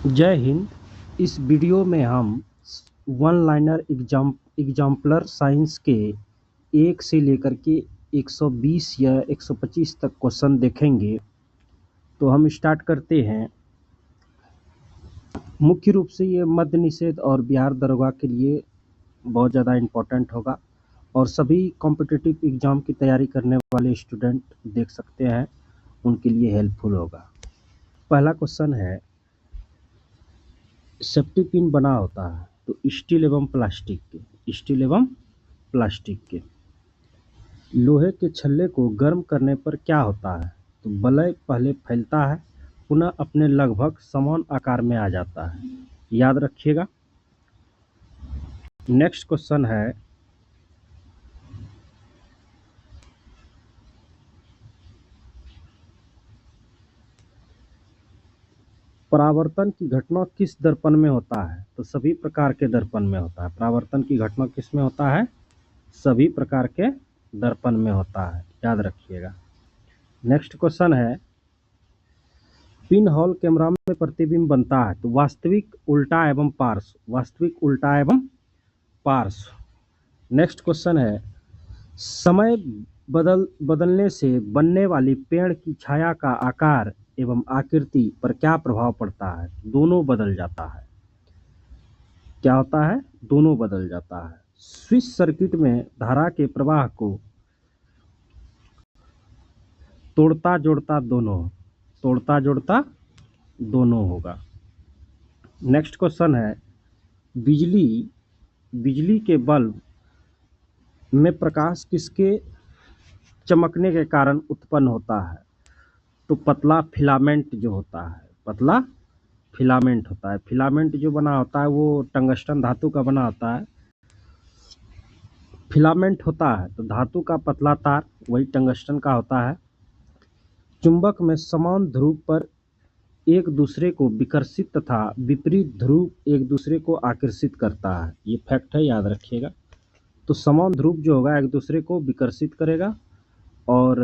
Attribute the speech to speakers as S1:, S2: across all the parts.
S1: जय हिंद। इस वीडियो में हम वन लाइनर एग्जाम्पलर साइंस के 1 से लेकर के 120 या 125 तक क्वेश्चन देखेंगे। तो हम स्टार्ट करते हैं। मुख्य रूप से ये मद्य निषेध और बिहार दरोगा के लिए बहुत ज़्यादा इम्पोर्टेंट होगा और सभी कॉम्पिटिटिव एग्ज़ाम की तैयारी करने वाले स्टूडेंट देख सकते हैं, उनके लिए हेल्पफुल होगा। पहला क्वेश्चन है, सेफ्टी पिन बना होता है तो स्टील एवं प्लास्टिक के। लोहे के छल्ले को गर्म करने पर क्या होता है? तो वलय पहले फैलता है, पुनः अपने लगभग समान आकार में आ जाता है। याद रखिएगा। नेक्स्ट क्वेश्चन है, परावर्तन की घटना किस दर्पण में होता है? तो सभी प्रकार के दर्पण में होता है। परावर्तन की घटना किस में होता है? सभी प्रकार के दर्पण में होता है। याद रखिएगा। नेक्स्ट क्वेश्चन है, पिन होल कैमरा में प्रतिबिंब बनता है तो वास्तविक, उल्टा एवं पार्श्व। नेक्स्ट क्वेश्चन है, समय बदलने से बनने वाली पेड़ की छाया का आकार एवं आकृति पर क्या प्रभाव पड़ता है? दोनों बदल जाता है। क्या होता है? दोनों बदल जाता है। स्विच सर्किट में धारा के प्रवाह को तोड़ता जोड़ता दोनों होगा। नेक्स्ट क्वेश्चन है, बिजली के बल्ब में प्रकाश किसके चमकने के कारण उत्पन्न होता है? तो पतला फिलामेंट जो होता है, फिलामेंट जो बना होता है वो टंगस्टन धातु का बना होता है। फिलामेंट होता है तो धातु का पतला तार, वही टंगस्टन का होता है। चुंबक में समान ध्रुव पर एक दूसरे को विकर्षित तथा विपरीत ध्रुव एक दूसरे को आकर्षित करता है। ये फैक्ट है, याद रखिएगा। तो समान ध्रुव जो होगा एक दूसरे को विकर्षित करेगा और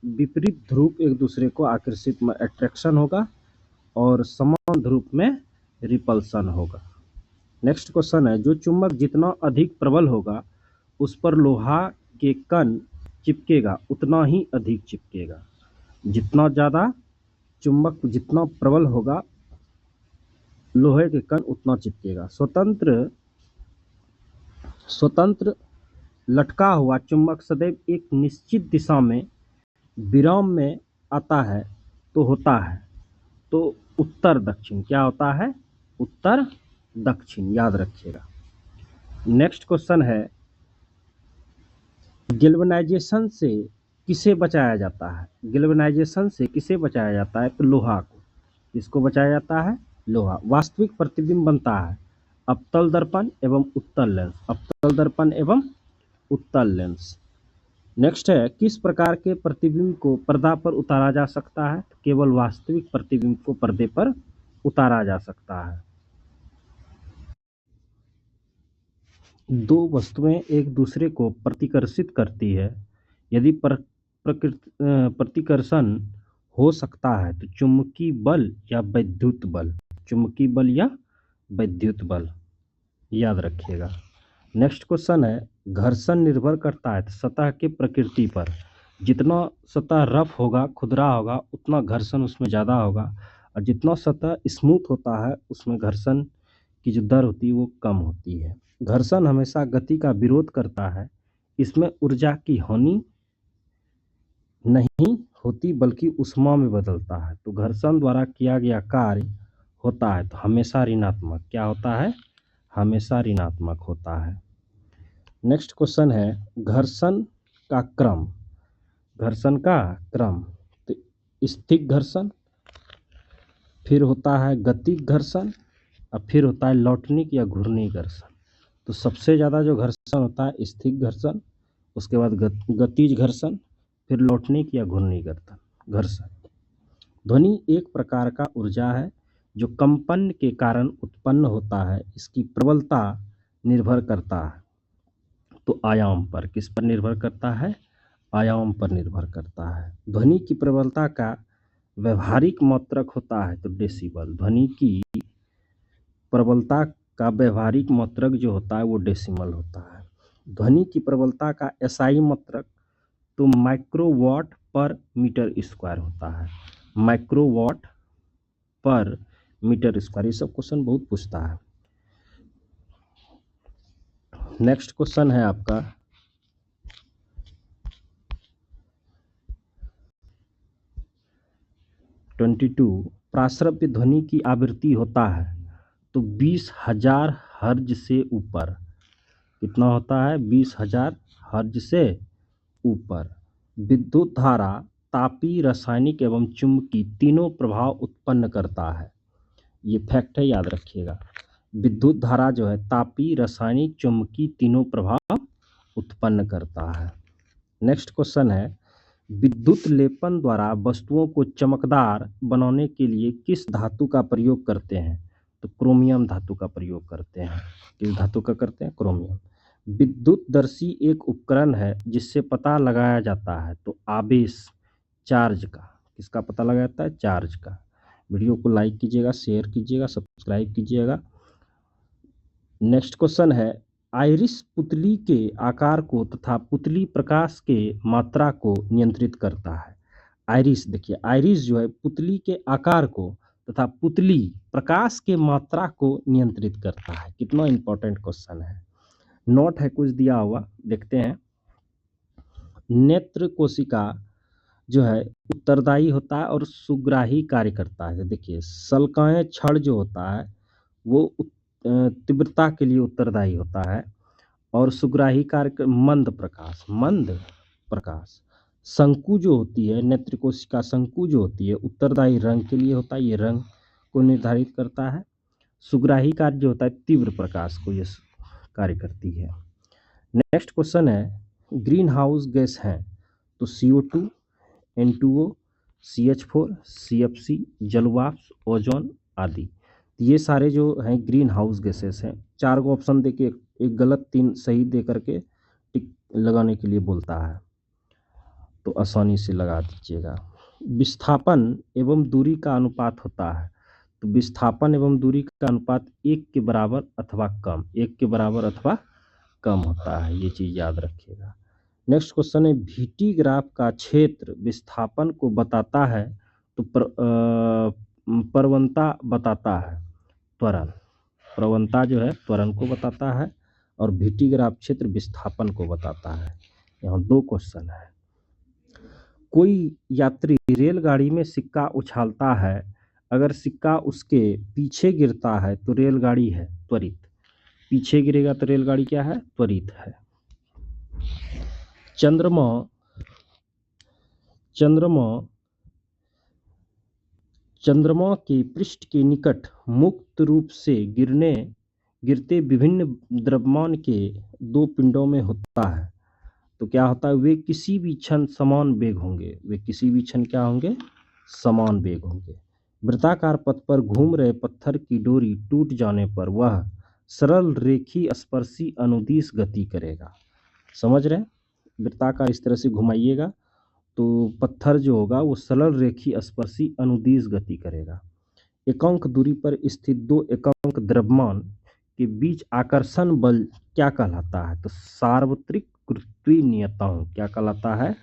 S1: विपरीत ध्रुव एक दूसरे को आकर्षित में अट्रैक्शन होगा और समान ध्रुव में रिपल्सन होगा। नेक्स्ट क्वेश्चन है, जो चुंबक जितना अधिक प्रबल होगा उस पर लोहा के कण चिपकेगा उतना ही अधिक चिपकेगा। जितना ज़्यादा चुंबक जितना प्रबल होगा लोहे के कण उतना चिपकेगा। स्वतंत्र लटका हुआ चुंबक सदैव एक निश्चित दिशा में विराम में आता है तो होता है तो उत्तर दक्षिण। क्या होता है? उत्तर दक्षिण। याद रखिएगा। नेक्स्ट क्वेश्चन है, गैल्वेनाइजेशन से किसे बचाया जाता है? गैल्वेनाइजेशन से किसे बचाया जाता है? तो लोहा को। किसको बचाया जाता है? लोहा। वास्तविक प्रतिबिंब बनता है अवतल दर्पण एवं उत्तल लेंस। नेक्स्ट है, किस प्रकार के प्रतिबिंब को पर्दा पर उतारा जा सकता है? तो केवल वास्तविक प्रतिबिंब को पर्दे पर उतारा जा सकता है। दो वस्तुएं एक दूसरे को प्रतिकर्षित करती है। यदि प्रतिकर्षण हो सकता है तो चुंबकीय बल या वैद्युत बल। याद रखिएगा। नेक्स्ट क्वेश्चन है, घर्षण निर्भर करता है सतह के प्रकृति पर। जितना सतह रफ होगा, खुरदरा होगा, उतना घर्षण उसमें ज़्यादा होगा और जितना सतह स्मूथ होता है उसमें घर्षण की जो दर होती है वो कम होती है। घर्षण हमेशा गति का विरोध करता है। इसमें ऊर्जा की हानि नहीं होती बल्कि ऊष्मा में बदलता है। तो घर्षण द्वारा किया गया कार्य होता है तो हमेशा ऋणात्मक। क्या होता है? हमेशा ऋणात्मक होता है। नेक्स्ट क्वेश्चन है, घर्षण का क्रम। तो स्थिक घर्षण, फिर होता है गतिक घर्षण और फिर होता है लौटनिक या घूर्णी घर्षण। तो सबसे ज़्यादा जो घर्षण होता है स्थिक घर्षण, उसके बाद गतिज घर्षण, फिर लौटनिक या घूर्णी घर्षण। ध्वनि एक प्रकार का ऊर्जा है जो कंपन के कारण उत्पन्न होता है। इसकी प्रबलता निर्भर करता है तो आयाम पर। किस पर निर्भर करता है? आयाम पर निर्भर करता है। ध्वनि की प्रबलता का व्यवहारिक मात्रक होता है तो डेसिबल। ध्वनि की प्रबलता का व्यवहारिक मात्रक जो होता है वो डेसिमल होता है। ध्वनि की प्रबलता का एसआई मात्रक तो माइक्रोवाट पर मीटर स्क्वायर होता है। माइक्रोवाट पर मीटर स्क्वायर, ये सब क्वेश्चन बहुत पूछता है। नेक्स्ट क्वेश्चन है आपका 22। प्राश्रव्य ध्वनि की आवृत्ति होता है तो 20,000 हर्ज से ऊपर। कितना होता है? 20,000 हर्ज से ऊपर। विद्युत धारा तापी, रासायनिक एवं चुंबकीय तीनों प्रभाव उत्पन्न करता है। ये फैक्ट है, याद रखिएगा। विद्युत धारा जो है तापी, रासायनिक, चुंबकीय तीनों प्रभाव उत्पन्न करता है। नेक्स्ट क्वेश्चन है विद्युत लेपन द्वारा वस्तुओं को चमकदार बनाने के लिए किस धातु का प्रयोग करते हैं? तो क्रोमियम धातु का प्रयोग करते हैं। किस धातु का करते हैं? क्रोमियम। विद्युतदर्शी एक उपकरण है जिससे पता लगाया जाता है तो आवेश, चार्ज का। किसका पता लगाया जाता है? चार्ज का। वीडियो को लाइक कीजिएगा, शेयर कीजिएगा, सब्सक्राइब कीजिएगा। नेक्स्ट क्वेश्चन है आइरिस पुतली के आकार को तथा पुतली प्रकाश के मात्रा को नियंत्रित करता है। आइरिस, देखिए आइरिस जो है पुतली के आकार को तथा पुतली प्रकाश के मात्रा को नियंत्रित करता है। कितना इंपॉर्टेंट क्वेश्चन है। नोट है कुछ दिया हुआ, देखते हैं। नेत्र कोशिका जो है उत्तरदायी होता है और सुग्राही कार्य करता है। देखिए सल्काएं क्षण जो होता है वो तीव्रता के लिए उत्तरदायी होता है और सुग्राही कार्य मंद प्रकाश। शंकु जो होती है, नेत्र कोशिका शंकु जो होती है उत्तरदायी रंग के लिए होता है, ये रंग को निर्धारित करता है। सुग्राही कार्य जो होता है तीव्र प्रकाश को ये कार्य करती है। नेक्स्ट क्वेश्चन है ग्रीन हाउस गैस हैं तो CO2, N2O, CH4, CFC, जलवाष्प, ओजोन आदि। ये सारे जो हैं ग्रीन हाउस गैसेस हैं। 4 को ऑप्शन देके एक गलत 3 सही दे करके टिक लगाने के लिए बोलता है, तो आसानी से लगा दीजिएगा। विस्थापन एवं दूरी का अनुपात होता है तो विस्थापन एवं दूरी का अनुपात 1 के बराबर अथवा कम, 1 के बराबर अथवा कम होता है। ये चीज़ याद रखिएगा। नेक्स्ट क्वेश्चन है VT ग्राफ का क्षेत्र विस्थापन को बताता है तो प्रवणता बताता है त्वरण। प्रवणता जो है त्वरण को बताता है और VT ग्राफ क्षेत्र विस्थापन को बताता है। यहाँ 2 क्वेश्चन है। कोई यात्री रेलगाड़ी में सिक्का उछालता है, अगर सिक्का उसके पीछे गिरता है तो रेलगाड़ी है त्वरित। पीछे गिरेगा तो रेलगाड़ी क्या है? त्वरित है। चंद्रमा के पृष्ठ के निकट मुक्त रूप से गिरते विभिन्न द्रव्यमान के 2 पिंडों में होता है तो क्या होता है? वे किसी भी क्षण समान वेग होंगे। वे किसी भी क्षण क्या होंगे? समान वेग होंगे। वृत्ताकार पथ पर घूम रहे पत्थर की डोरी टूट जाने पर वह सरल रेखी स्पर्शी अनुदिश गति करेगा। समझ रहे हैं? वृत्ताकार इस तरह से घुमाइएगा तो पत्थर जो होगा वो सरल रेखी स्पर्शी अनुदिश गति करेगा। एकांक दूरी पर स्थित 2 एकांक द्रव्यमान के बीच आकर्षण बल क्या कहलाता है? तो सार्वत्रिक गुरुत्वीय नियतांक। क्या कहलाता है?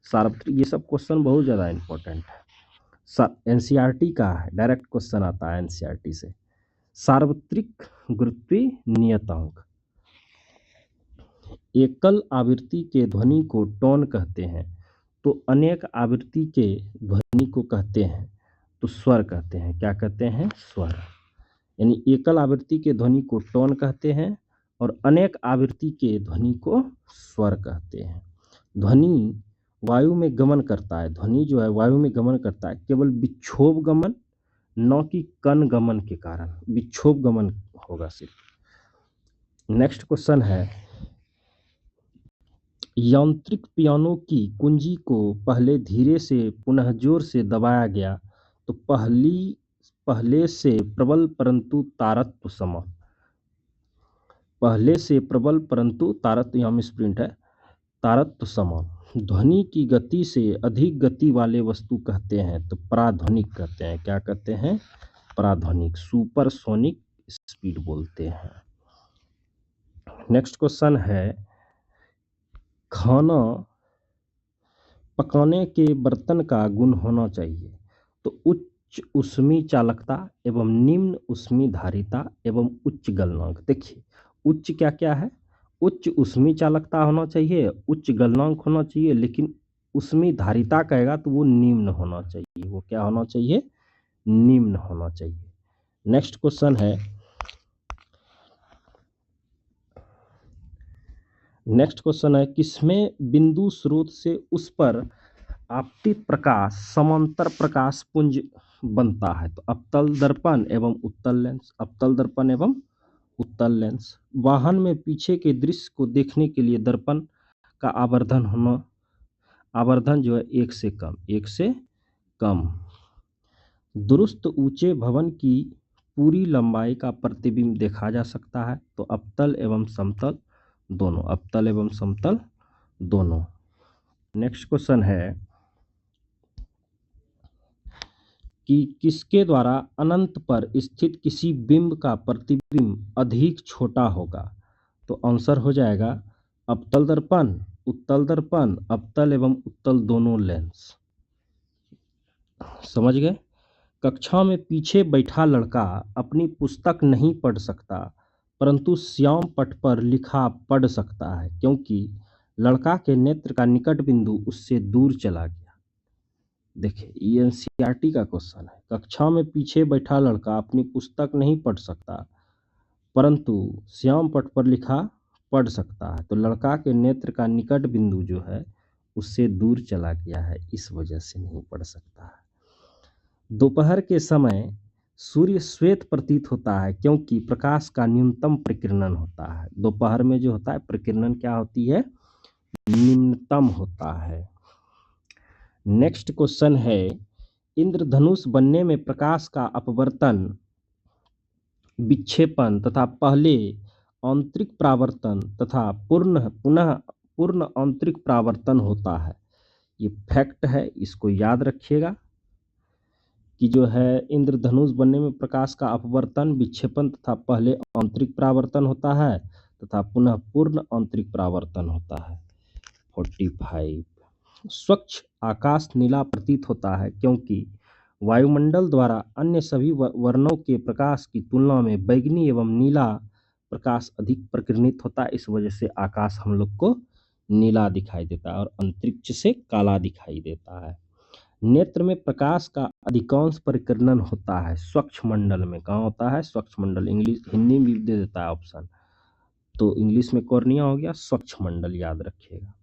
S1: सार्वत्रिक। ये सब क्वेश्चन बहुत ज़्यादा इंपॉर्टेंट है, NCERT का है, डायरेक्ट क्वेश्चन आता है NCERT से। सार्वत्रिक गुरुत्वीय नियतांक। एकल आवृत्ति के ध्वनि को टोन कहते हैं तो अनेक आवृत्ति के ध्वनि को कहते हैं तो स्वर कहते हैं। क्या कहते हैं? स्वर। यानी एकल आवृत्ति के ध्वनि को टोन कहते हैं और अनेक आवृत्ति के ध्वनि को स्वर कहते हैं। ध्वनि वायु में गमन करता है। ध्वनि जो है वायु में गमन करता है केवल विक्षोभ गमन, न कि कण गमन के कारण। विक्षोभ गमन होगा सिर्फ। नेक्स्ट क्वेश्चन है यांत्रिक पियानो की कुंजी को पहले धीरे से पुनः जोर से दबाया गया तो पहले से प्रबल परंतु तारत्व समान। पहले से प्रबल परंतु तारत्व, यहाँ में स्प्रिंट है, तारत्व समान। ध्वनि की गति से अधिक गति वाले वस्तु कहते हैं तो पराध्वनिक कहते हैं। क्या कहते हैं? पराध्वनिक, सुपरसोनिक स्पीड बोलते हैं। नेक्स्ट क्वेश्चन है, खाना पकाने के बर्तन का गुण होना चाहिए तो उच्च ऊष्मी चालकता एवं निम्न ऊष्मी धारिता एवं उच्च गलनांक। देखिए उच्च क्या क्या है, उच्च ऊष्मी चालकता होना चाहिए, उच्च गलनांक होना चाहिए, लेकिन ऊष्मी धारिता कहेगा तो वो निम्न होना चाहिए। वो क्या होना चाहिए, निम्न होना चाहिए। नेक्स्ट क्वेश्चन है, किसमें बिंदु स्रोत से उस पर आपतित प्रकाश समांतर प्रकाश पुंज बनता है तो अवतल दर्पण एवं उत्तल लेंस। अवतल दर्पण एवं उत्तल लेंस। वाहन में पीछे के दृश्य को देखने के लिए दर्पण का आवर्धन जो है एक से कम। दुरुस्त ऊंचे भवन की पूरी लंबाई का प्रतिबिंब देखा जा सकता है तो अवतल एवं समतल दोनों, अवतल एवं समतल दोनों। नेक्स्ट क्वेश्चन है कि किसके द्वारा अनंत पर स्थित किसी बिंब का प्रतिबिंब अधिक छोटा होगा तो आंसर हो जाएगा अवतल दर्पण, उत्तल दर्पण, अवतल एवं उत्तल दोनों लेंस। समझ गए। कक्षा में पीछे बैठा लड़का अपनी पुस्तक नहीं पढ़ सकता परंतु श्याम पट पर लिखा पढ़ सकता है क्योंकि लड़का के नेत्र का निकट बिंदु उससे दूर चला गया। देखिए ये एनसीईआरटी का क्वेश्चन है। कक्षा में पीछे बैठा लड़का अपनी पुस्तक नहीं पढ़ सकता परंतु श्याम पट पर लिखा पढ़ सकता है तो लड़का के नेत्र का निकट बिंदु जो है उससे दूर चला गया है, इस वजह से नहीं पढ़ सकता है। दोपहर के समय सूर्य श्वेत प्रतीत होता है क्योंकि प्रकाश का न्यूनतम प्रकीर्णन होता है। दोपहर में जो होता है प्रकीर्णन क्या होती है, निम्नतम होता है। नेक्स्ट क्वेश्चन है, इंद्रधनुष बनने में प्रकाश का अपवर्तन, विक्षेपण तथा पहले आंतरिक परावर्तन तथा पुनः पूर्ण आंतरिक परावर्तन होता है। ये फैक्ट है, इसको याद रखिएगा कि जो है इंद्रधनुष बनने में प्रकाश का अपवर्तन, विक्षेपण तथा पहले आंतरिक परावर्तन होता है तथा पुनः पूर्ण आंतरिक परावर्तन होता है। 45 स्वच्छ आकाश नीला प्रतीत होता है क्योंकि वायुमंडल द्वारा अन्य सभी वर्णों के प्रकाश की तुलना में बैंगनी एवं नीला प्रकाश अधिक प्रकीर्णित होता है, इस वजह से आकाश हम लोग को नीला दिखाई देता है और अंतरिक्ष से काला दिखाई देता है। नेत्र में प्रकाश का अधिकांश परिकीर्णन होता है स्वच्छ मंडल में। कहाँ होता है, स्वच्छ मंडल। इंग्लिश हिंदी में भी दे देता है ऑप्शन, तो इंग्लिश में कॉर्निया हो गया, स्वच्छ मंडल याद रखिएगा।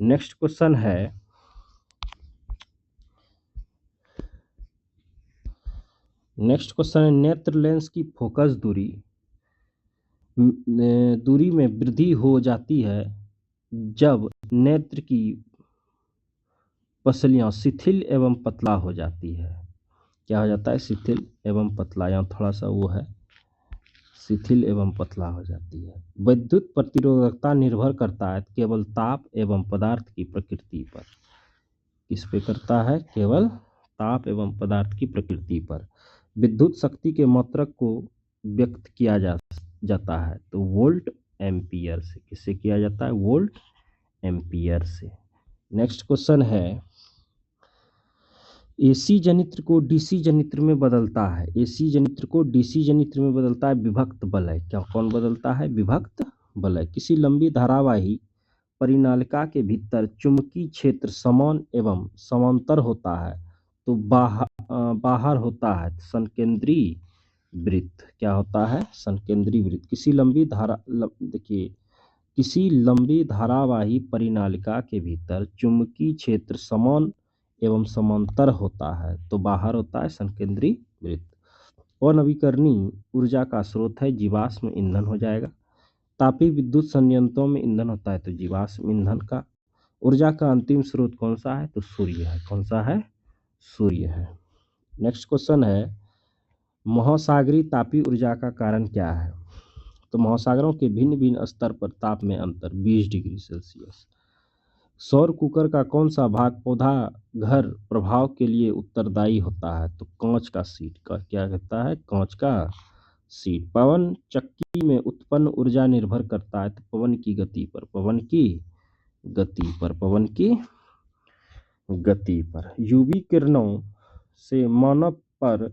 S1: नेक्स्ट क्वेश्चन है, नेत्र लेंस की फोकस दूरी में वृद्धि हो जाती है जब नेत्र की पसलियां शिथिल एवं पतला हो जाती है। क्या हो जाता है, शिथिल एवं पतला, यहाँ थोड़ा सा वो है, शिथिल एवं पतला हो जाती है। विद्युत प्रतिरोधकता निर्भर करता है केवल ताप एवं पदार्थ की प्रकृति पर। किस पे करता है, केवल ताप एवं पदार्थ की प्रकृति पर। विद्युत शक्ति के मात्रक को व्यक्त किया जाता है तो वोल्ट एम्पियर से। किससे किया जाता है, वोल्ट एम्पियर से। नेक्स्ट क्वेश्चन है, एसी जनित्र को डीसी जनित्र में बदलता है, एसी जनित्र को डीसी जनित्र में बदलता है विभक्त वलय। क्या कौन बदलता है, विभक्त वलय। किसी लंबी धारावाही परिनालिका के भीतर चुंबकीय क्षेत्र समान एवं समांतर होता है तो बाहर होता है संकेंद्रीय वृत्त। क्या होता है, संकेंद्रीय वृत्त। किसी लंबी धारावाही परिनालिका के भीतर चुंबकीय क्षेत्र समान एवं समांतर होता है तो बाहर होता है संकेंद्रीय वृत्त। अनवीकरणीय ऊर्जा का स्रोत है जीवाश्म ईंधन हो जाएगा। तापीय विद्युत संयंत्रों में ईंधन होता है तो जीवाश्म ईंधन का। ऊर्जा का अंतिम स्रोत कौन सा है, तो सूर्य है। कौन सा है, सूर्य है। नेक्स्ट क्वेश्चन है, महासागरीय तापीय ऊर्जा का कारण क्या है, तो महासागरों के भिन्न भिन्न स्तर पर ताप में अंतर 20 डिग्री सेल्सियस। सौर कुकर का कौन सा भाग पौधा घर प्रभाव के लिए उत्तरदायी होता है, तो कांच का शीट का। क्या कहता है, कांच का सीट। पवन चक्की में उत्पन्न ऊर्जा निर्भर करता है तो पवन की गति पर, पवन की गति पर, पवन की गति पर। यूवी किरणों से मानव पर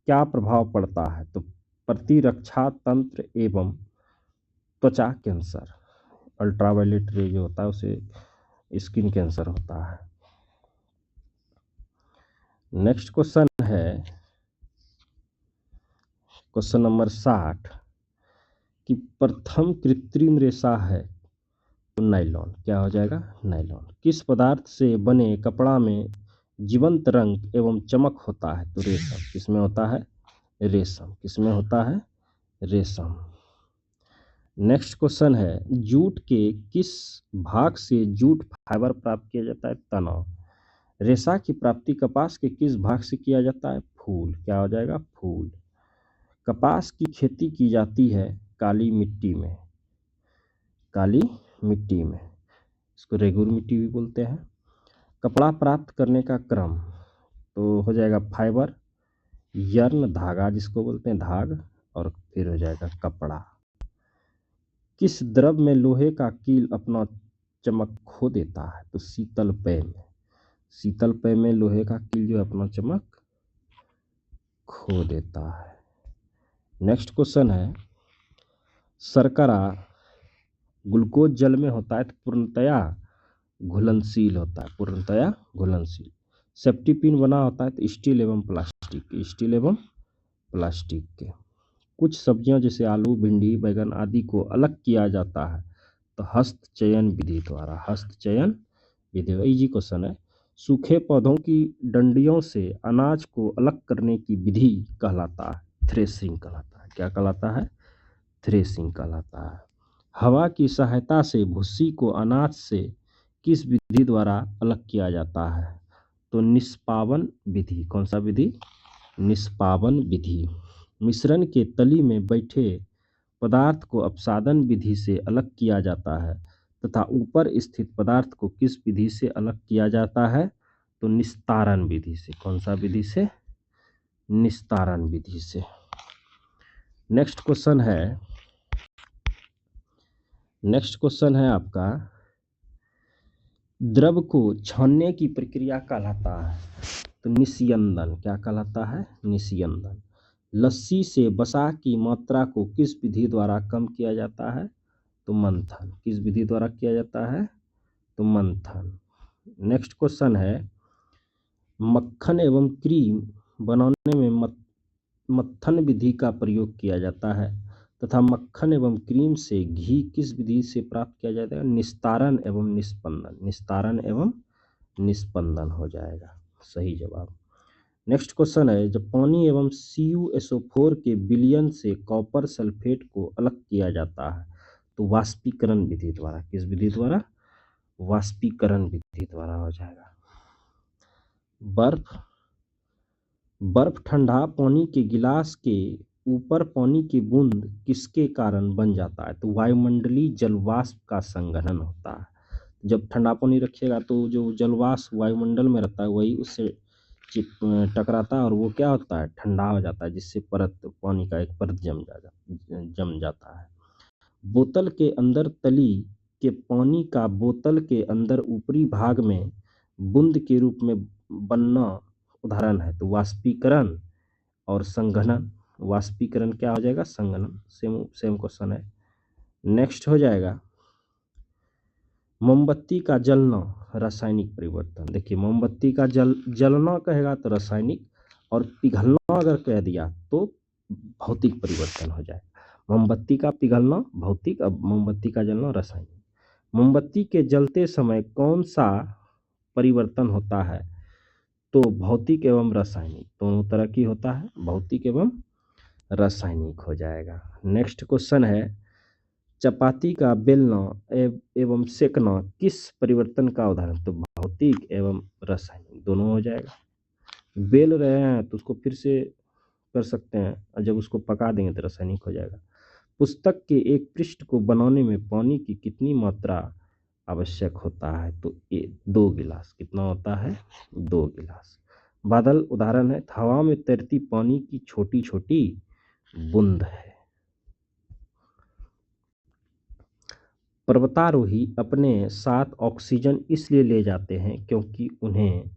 S1: क्या प्रभाव पड़ता है तो प्रतिरक्षा तंत्र एवं त्वचा कैंसर। अल्ट्रावायलेट रे जो होता है उसे स्किन कैंसर होता है। नेक्स्ट क्वेश्चन है क्वेश्चन नंबर 60 कि प्रथम कृत्रिम रेशा है तो नायलॉन। क्या हो जाएगा? नायलॉन। किस पदार्थ से बने कपड़ा में जीवंत रंग एवं चमक होता है तो रेशम। किसमें होता है? रेशम। किसमें होता है? रेशम। नेक्स्ट क्वेश्चन है जूट के किस भाग से जूट फाइबर प्राप्त किया जाता है? तना। रेशा की प्राप्ति कपास के किस भाग से किया जाता है? फूल। क्या हो जाएगा? फूल। कपास की खेती की जाती है काली मिट्टी में, काली मिट्टी में, इसको रेगुर मिट्टी भी बोलते हैं। कपड़ा प्राप्त करने का क्रम तो हो जाएगा फाइबर, यर्न, धागा जिसको बोलते हैं धाग, और फिर हो जाएगा कपड़ा। किस द्रव में लोहे का कील अपना चमक खो देता है तो शीतल पेय में। शीतल पेय में लोहे का कील जो अपना चमक खो देता है। नेक्स्ट क्वेश्चन है शर्करा ग्लूकोज जल में होता है तो पूर्णतया घुलनशील होता है, पूर्णतया घुलनशील। सेफ्टी पिन बना होता है तो स्टील एवं प्लास्टिक, स्टील एवं प्लास्टिक के। कुछ सब्जियां जैसे आलू, भिंडी, बैगन आदि को अलग किया जाता है तो हस्तचयन विधि द्वारा, हस्तचयन विधि। इजी क्वेश्चन है। सूखे पौधों की डंडियों से अनाज को अलग करने की विधि कहलाता है थ्रेसिंग कहलाता है। क्या कहलाता है? थ्रेसिंग कहलाता है। हवा की सहायता से भूसी को अनाज से किस विधि द्वारा अलग किया जाता है तो निष्पावन विधि। कौन सा विधि? निष्पावन विधि। मिश्रण के तली में बैठे पदार्थ को अपसादन विधि से अलग किया जाता है तथा ऊपर स्थित पदार्थ को किस विधि से अलग किया जाता है तो निस्तारण विधि से। कौन सा विधि से? निस्तारण विधि से। नेक्स्ट क्वेश्चन है आपका द्रव को छानने की प्रक्रिया कहलाता है तो निस्यंदन। क्या कहलाता है? निस्यंदन। लस्सी से वसा की मात्रा को किस विधि द्वारा कम किया जाता है तो मंथन। किस विधि द्वारा किया जाता है तो मंथन। नेक्स्ट क्वेश्चन है मक्खन एवं क्रीम बनाने में मत्थन विधि का प्रयोग किया जाता है तथा मक्खन एवं क्रीम से घी किस विधि से प्राप्त किया जाता है? निस्तारण एवं निस्पंदन। निस्तारण एवं निस्पंदन हो जाएगा सही जवाब। नेक्स्ट क्वेश्चन है जब पानी एवं CuSO4 के विलयन से कॉपर सल्फेट को अलग किया जाता है तो वाष्पीकरण विधि द्वारा। किस विधि द्वारा? वाष्पीकरण विधि द्वारा हो जाएगा। बर्फ ठंडा पानी के गिलास के ऊपर पानी की बूंद किसके कारण बन जाता है तो वायुमंडलीय जलवाष्प का संघनन होता है। जब ठंडा पानी रखिएगा तो जो जलवाष्प वायुमंडल में रहता है वही उससे टकराता है और वो क्या होता है? ठंडा हो जाता है, जिससे परत पानी का एक परत जम जाता है। बोतल के अंदर तली के पानी का बोतल के अंदर ऊपरी भाग में बूंद के रूप में बनना उदाहरण है तो वाष्पीकरण और संघनन। वाष्पीकरण क्या हो जाएगा? संघनन। सेम क्वेश्चन है। नेक्स्ट हो जाएगा मोमबत्ती का जलना रासायनिक परिवर्तन। देखिए मोमबत्ती का जलना कहेगा तो रासायनिक, और पिघलना अगर कह दिया तो भौतिक परिवर्तन हो जाएगा। मोमबत्ती का पिघलना भौतिक, अब मोमबत्ती का जलना रासायनिक। मोमबत्ती के जलते समय कौन सा परिवर्तन होता है तो भौतिक एवं रासायनिक, दोनों तरह की होता है, भौतिक एवं रासायनिक हो जाएगा। नेक्स्ट क्वेश्चन है चपाती का बेलना एवं सेकना किस परिवर्तन का उदाहरण तो भौतिक एवं रासायनिक, दोनों हो जाएगा। बेल रहे हैं तो उसको फिर से कर सकते हैं और जब उसको पका देंगे तो रासायनिक हो जाएगा। पुस्तक के एक पृष्ठ को बनाने में पानी की कितनी मात्रा आवश्यक होता है तो 2 गिलास। कितना होता है? 2 गिलास। बादल उदाहरण है हवा में तैरती पानी की छोटी छोटी बूंद है। पर्वतारोही अपने साथ ऑक्सीजन इसलिए ले जाते हैं क्योंकि उन्हें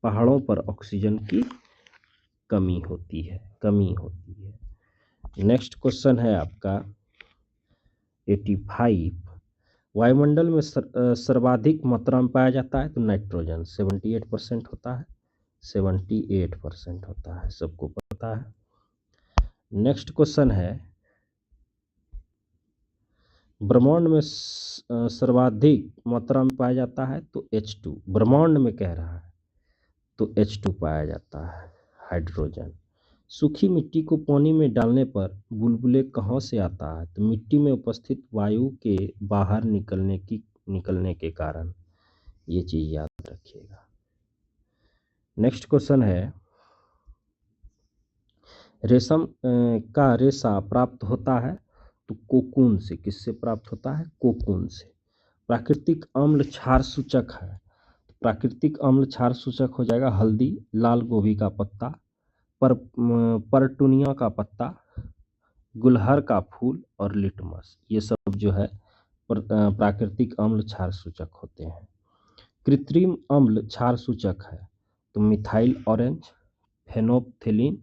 S1: पहाड़ों पर ऑक्सीजन की कमी होती है। नेक्स्ट क्वेश्चन है आपका 85। वायुमंडल में सर्वाधिक मात्रा में पाया जाता है तो नाइट्रोजन 78% होता है। 78% होता है, सबको पता है। नेक्स्ट क्वेश्चन है ब्रह्मांड में सर्वाधिक मात्रा में पाया जाता है तो H2। ब्रह्मांड में कह रहा है तो H2 पाया जाता है, हाइड्रोजन। सूखी मिट्टी को पानी में डालने पर बुलबुले कहाँ से आता है तो मिट्टी में उपस्थित वायु के बाहर निकलने के कारण। ये चीज याद रखिएगा। नेक्स्ट क्वेश्चन है रेशम का रेशा प्राप्त होता है तो कोकून से। किससे प्राप्त होता है? कोकून से। प्राकृतिक अम्ल क्षार सूचक है। प्राकृतिक अम्ल क्षार सूचक हो जाएगा हल्दी, लाल गोभी का पत्ता, परटुनिया का पत्ता, गुलहर का फूल और लिटमस। ये सब जो है प्राकृतिक अम्ल क्षार सूचक होते हैं। कृत्रिम अम्ल क्षार सूचक है तो मिथाइल ऑरेंज, फेनोप्थेलिन,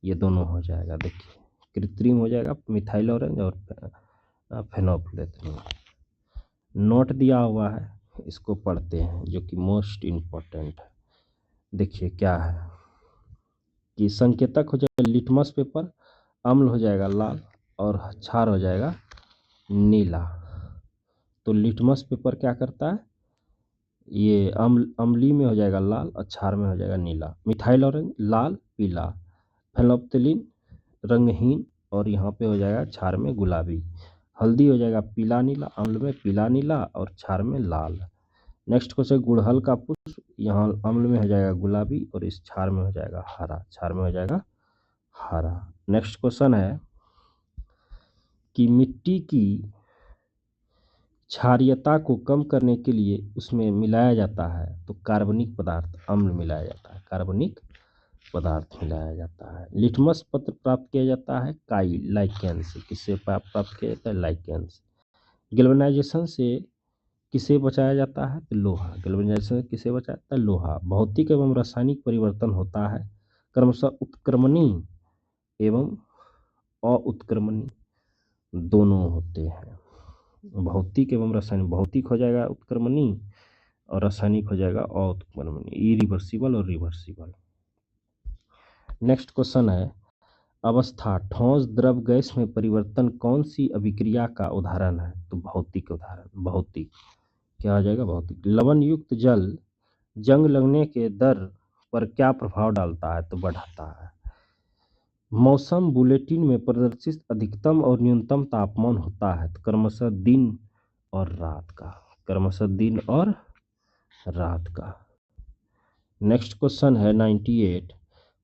S1: ये दोनों हो जाएगा। देखिए कृत्रिम हो जाएगा मिथाइल ऑरेंज और फेनोप्थेलिन। नोट दिया हुआ है, इसको पढ़ते हैं जो कि मोस्ट इम्पोर्टेंट है। देखिए क्या है कि संकेतक हो जाएगा लिटमस पेपर, अम्ल हो जाएगा लाल और क्षार हो जाएगा नीला। तो लिटमस पेपर क्या करता है? ये अम्ली में हो जाएगा लाल और क्षार में हो जाएगा नीला। मिथाइल ऑरेंज लाल पीला, फेनोप्थेलिन रंगहीन और यहाँ पे हो जाएगा क्षार में गुलाबी। हल्दी हो जाएगा पीला नीला, अम्ल में पीला नीला और क्षार में लाल। नेक्स्ट क्वेश्चन गुड़हल का पुष्प, यहाँ अम्ल में हो जाएगा गुलाबी और इस क्षार में हो जाएगा हरा। क्षार में हो जाएगा हरा। नेक्स्ट क्वेश्चन है कि मिट्टी की क्षारीयता को कम करने के लिए उसमें मिलाया जाता है तो कार्बनिक पदार्थ अम्ल मिलाया जाता है। कार्बनिक पदार्थ मिलाया जाता है। लिटमस पत्र प्राप्त किया जाता है काई लाइकेन से। किससे प्राप्त किया जाता है? लाइकेन से। गैल्वेनाइजेशन से किसे बचाया जाता है तो लोहा। गैल्वेनाइजेशन से किसे बचाया जाता है? लोहा। भौतिक एवं रासायनिक परिवर्तन होता है क्रमशः उत्क्रमणी एवं अउत्क्रमणी दोनों होते हैं। भौतिक एवं रासायनिक, भौतिक हो जाएगा उत्क्रमणी और रासायनिक हो जाएगा अउत्क्रमणी, इरिवर्सिबल और रिवर्सिबल। नेक्स्ट क्वेश्चन है अवस्था ठोस द्रव गैस में परिवर्तन कौन सी अभिक्रिया का उदाहरण है तो भौतिक उदाहरण। भौतिक क्या हो जाएगा? भौतिक। लवण युक्त जल जंग लगने के दर पर क्या प्रभाव डालता है तो बढ़ाता है। मौसम बुलेटिन में प्रदर्शित अधिकतम और न्यूनतम तापमान होता है तो क्रमशः दिन और रात का। क्रमशः दिन और रात का। नेक्स्ट क्वेश्चन है 98।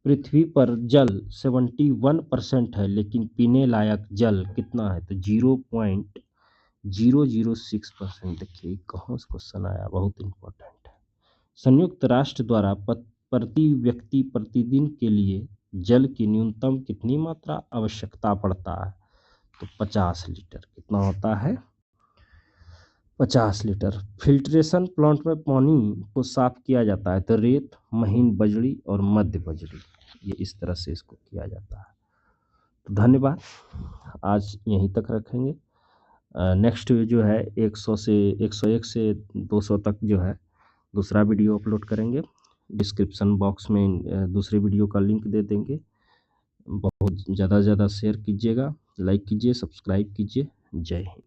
S1: पृथ्वी पर जल 71% है लेकिन पीने लायक जल कितना है तो 0.006%। देखिए कहाँ से क्वेश्चन आया, बहुत इंपॉर्टेंट है। संयुक्त राष्ट्र द्वारा प्रति व्यक्ति प्रतिदिन के लिए जल की न्यूनतम कितनी मात्रा आवश्यकता पड़ता है तो 50 लीटर। कितना होता है? 50 लीटर। फिल्ट्रेशन प्लांट में पानी को साफ किया जाता है तो रेत, महीन बजड़ी और मध्य बजड़ी, ये इस तरह से इसको किया जाता है। तो धन्यवाद, आज यहीं तक रखेंगे। नेक्स्ट जो है 100 से 101 से 200 तक जो है दूसरा वीडियो अपलोड करेंगे। डिस्क्रिप्शन बॉक्स में दूसरे वीडियो का लिंक दे देंगे। बहुत ज़्यादा से ज़्यादा शेयर कीजिएगा, लाइक कीजिए, सब्सक्राइब कीजिए। जय हिंद।